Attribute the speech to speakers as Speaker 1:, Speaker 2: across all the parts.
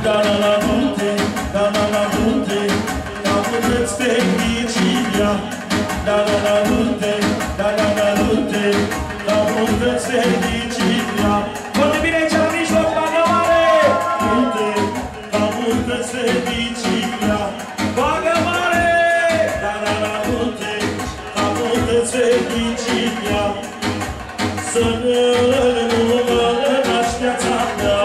Speaker 1: Da la munte, ca puteți fericirea. Da la munte, ca puteți fericirea. Foarte bine aici la mijloc, bagă mare! Munte, ca puteți fericirea. Bagă mare! Da la munte, ca puteți fericirea. Să ne rămânați viața mea.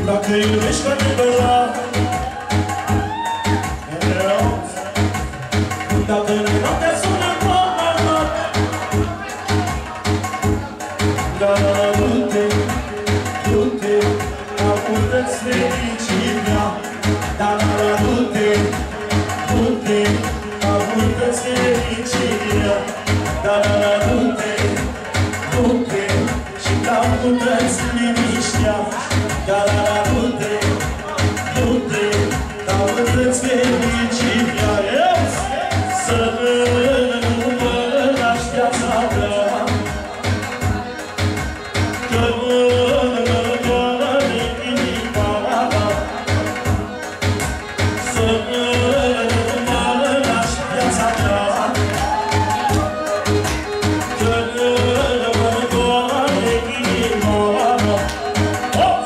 Speaker 1: Dacă iubești cu adevărat, dacă noaptea sună pământ, dar du-te, ca puteți fericirea. Dar du-te, ca puteți fericirea. Dar du-te, și ca puteți liniștea. Dar du-te, ca puteți fericirea. Să rămânați viața mea. Că mă doare inima. Să rămânați viața mea. Că mă doare inima. Oh,